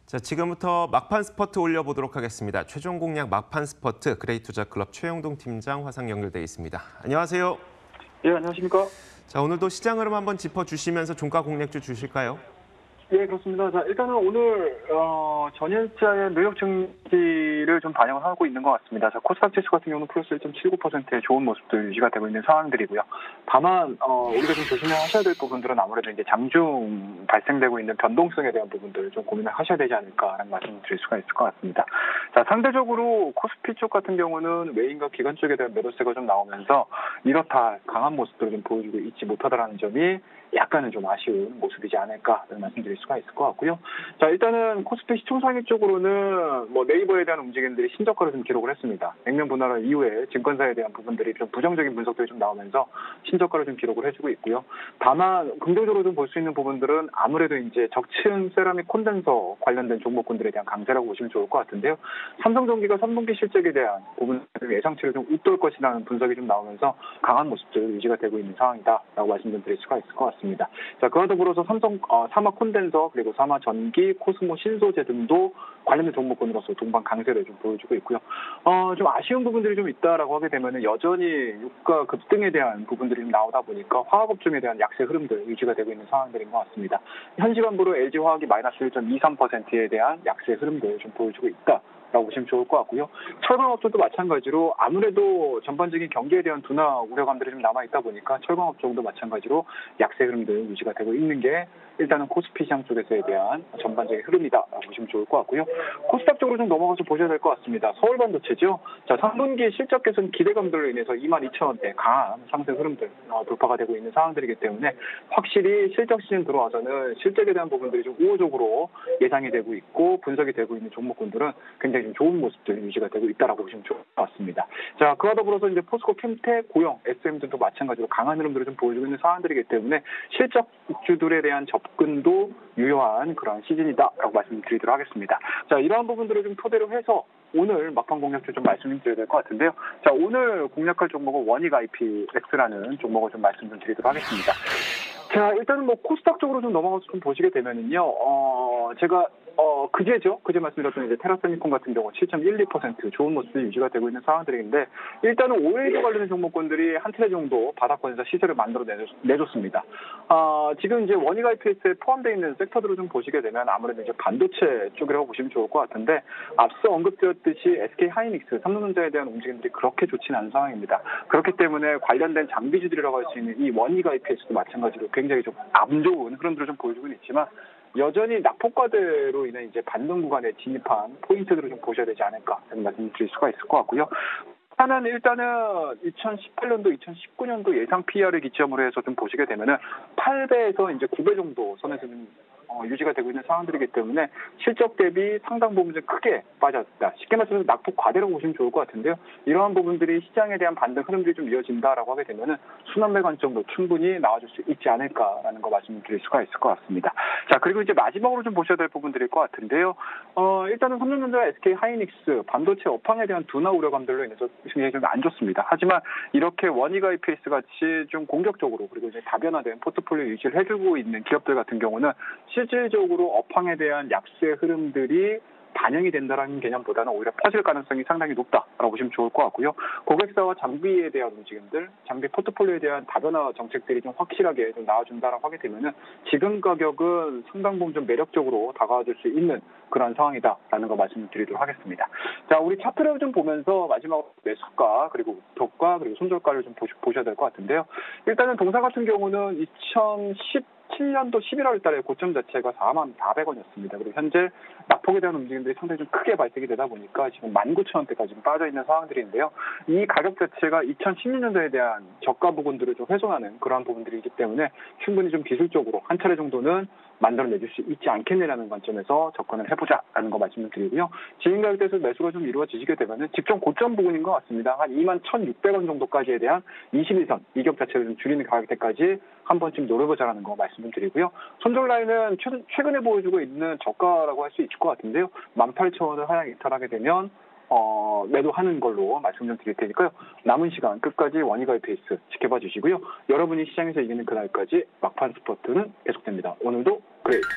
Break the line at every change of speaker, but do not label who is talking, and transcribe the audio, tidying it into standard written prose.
자, 지금부터 막판 스퍼트 올려보도록 하겠습니다. 최종 공략 막판 스퍼트 그레이투자클럽 최영동 팀장 화상 연결돼 있습니다. 안녕하세요.
예, 안녕하십니까?
자, 오늘도 시장 흐름 한번 짚어주시면서 종가 공략주 주실까요?
예, 그렇습니다. 자, 일단은 오늘 전일자의 누적 증시를 좀 반영을 하고 있는 것 같습니다. 자, 코스닥 지수 같은 경우는 플러스 1.79%의 좋은 모습들 유지가 되고 있는 상황들이고요. 다만 우리가 좀 조심하셔야 될 부분들은 아무래도 이제 장중 발생되고 있는 변동성에 대한 부분들을 좀 고민을 하셔야 되지 않을까라는 말씀을 드릴 수가 있을 것 같습니다. 자, 상대적으로 코스피 쪽 같은 경우는 외인과 기관 쪽에 대한 매도세가 좀 나오면서 이렇다 강한 모습들을 좀 보여주고 있지 못하다라는 점이 약간은 좀 아쉬운 모습이지 않을까라는 말씀드릴 수가 있을 것 같고요. 자, 일단은 코스피 시총 상위 쪽으로는 네이버에 대한 움직임들이 신저가를 좀 기록을 했습니다. 액면 분할 이후에 증권사에 대한 부분들이 좀 부정적인 분석들이 좀 나오면서 신저가를 좀 기록을 해주고 있고요. 다만 긍정적으로 좀 볼 수 있는 부분들은 아무래도 이제 적층 세라믹 콘덴서 관련된 종목군들에 대한 강세라고 보시면 좋을 것 같은데요. 삼성전기가 3분기 실적에 대한 부분 예상치를 좀 웃돌 것이라는 분석이 좀 나오면서 강한 모습들 유지가 되고 있는 상황이다라고 말씀 좀 드릴 수가 있을 것 같습니다. 자, 그와 더불어서 삼성 사마 콘덴서 그리고 사마 전기, 코스모 신소재 등도 관련된 종목군으로서 동반 강세를 좀 보여주고 있고요. 좀 아쉬운 부분들이 좀 있다라고 하게 되면은 여전히 유가 급등에 대한 부분들이 좀 나오다 보니까 화학업종에 대한 약세 흐름들 유지가 되고 있는 상황들인 것 같습니다. 현 시간부로 LG화학이 마이너스 1.23%에 대한 약세 흐름들 좀 보여주고 있다. 라고 보시면 좋을 것 같고요. 철강업종도 마찬가지로 아무래도 전반적인 경기에 대한 둔화 우려감들이 좀 남아있다 보니까 철강업종도 마찬가지로 약세 흐름들 유지가 되고 있는 게 일단은 코스피 시장 쪽에서에 대한 전반적인 흐름이다라고 보시면 좋을 것 같고요. 코스닥 쪽으로 좀 넘어가서 보셔야 될 것 같습니다. 서울반도체죠. 자, 3분기 실적 개선 기대감들로 인해서 22,000원대 강한 상승 흐름들 돌파가 되고 있는 상황들이기 때문에 확실히 실적 시즌 들어와서는 실적에 대한 부분들이 좀 우호적으로 예상이 되고 있고 분석이 되고 있는 종목군들은 굉장히 좀 좋은 모습들 유지가 되고 있다라고 보시면 좋을 것 같습니다. 자, 그와 더불어서 이제 포스코 캠텍, 고영, SM들도 마찬가지로 강한 흐름들을 좀 보여주고 있는 상황들이기 때문에 실적주들에 대한 접근도 유효한 그런 시즌이다라고 말씀드리도록 하겠습니다. 자, 이러한 부분들을 좀 토대로 해서 오늘 막판 공략주 좀 말씀드려야 될 것 같은데요. 자, 오늘 공략할 종목은 원익 IPX라는 종목을 좀 말씀 좀 드리도록 하겠습니다. 자, 일단은 코스닥 쪽으로 좀 넘어가서 좀 보시게 되면은요, 제가 그제 말씀드렸던 이제 테라세미콘 같은 경우 7.12% 좋은 모습이 유지가 되고 있는 상황들인데 일단은 OLED 관련된 종목군들이 한 차례 정도 바닥권에서 시세를 만들어 내줬습니다. 지금 이제 원익 IPS에 포함되어 있는 섹터들을 좀 보시게 되면 아무래도 이제 반도체 쪽이라고 보시면 좋을 것 같은데 앞서 언급드렸듯이 SK 하이닉스, 삼성전자에 대한 움직임들이 그렇게 좋지는 않은 상황입니다. 그렇기 때문에 관련된 장비주들이라고 할 수 있는 이 원익 IPS도 마찬가지로 굉장히 좀 안 좋은 흐름들을 좀 보여주고 있지만 여전히 낙폭과대로 인해 이제 반등 구간에 진입한 포인트들을 좀 보셔야 되지 않을까 라는 말씀을 드릴 수가 있을 것 같고요. 하나는 일단은 2018년도, 2019년도 예상 PR을 기점으로 해서 좀 보시게 되면은 8배에서 이제 9배 정도 선에서 좀 유지가 되고 있는 상황들이기 때문에 실적 대비 상당 부분 좀 크게 빠졌다. 쉽게 말해서 낙폭 과대라고 보시면 좋을 것 같은데요. 이러한 부분들이 시장에 대한 반등 흐름들이 좀 이어진다라고 하게 되면은 순환매 관점도 충분히 나와줄 수 있지 않을까라는 거 말씀드릴 수가 있을 것 같습니다. 자, 그리고 이제 마지막으로 좀 보셔야 될 부분들일 것 같은데요. 일단은 삼성전자, SK 하이닉스 반도체 업황에 대한 둔화 우려감들로 인해서 굉장히 좀 안 좋습니다. 하지만 이렇게 원익 IPS 같이 좀 공격적으로 그리고 이제 다변화된 포트폴리오 유지를 해주고 있는 기업들 같은 경우는 실질적으로 업황에 대한 약세 흐름들이 반영이 된다는 개념보다는 오히려 퍼질 가능성이 상당히 높다라고 보시면 좋을 것 같고요. 고객사와 장비에 대한 움직임들, 장비 포트폴리오에 대한 다변화 정책들이 좀 확실하게 좀 나와준다라고 하게 되면은 지금 가격은 상당 부분 좀 매력적으로 다가와줄 수 있는 그런 상황이다라는 거 말씀을 드리도록 하겠습니다. 자, 우리 차트를 좀 보면서 마지막으로 매수가 그리고 목표가 그리고 손절가를 좀 보셔야 될 것 같은데요. 일단은 동사 같은 경우는 2017년도 11월 달에 고점 자체가 44,400원이었습니다. 그리고 현재 낙폭에 대한 움직임들이 상당히 좀 크게 발생이 되다 보니까 지금 19,000원대까지 빠져 있는 상황들인데요. 이 가격 자체가 2016년도에 대한 저가 부분들을 좀 훼손하는 그러한 부분들이기 때문에 충분히 좀 기술적으로 한 차례 정도는 만들어내줄 수 있지 않겠느냐는 관점에서 접근을 해보자라는 거 말씀을 드리고요. 지금 가격대에서 매수가 좀 이루어지게 되면은 직전 고점 부분인 것 같습니다. 한 21,600원 정도까지에 대한 21선 이격 자체를 좀 줄이는 가격대까지 한 번쯤 노려보자라는 거 말씀을 드리고요. 손절 라인은 최근에 보여주고 있는 저가라고 할 수 있을 것 같은데요. 18,000원을 하향 이탈하게 되면 매도하는 걸로 말씀 좀 드릴 테니까요. 남은 시간 끝까지 원익 IPS 지켜봐 주시고요. 여러분이 시장에서 이기는 그날까지 막판 스포트는 계속됩니다. 오늘도 그레이트.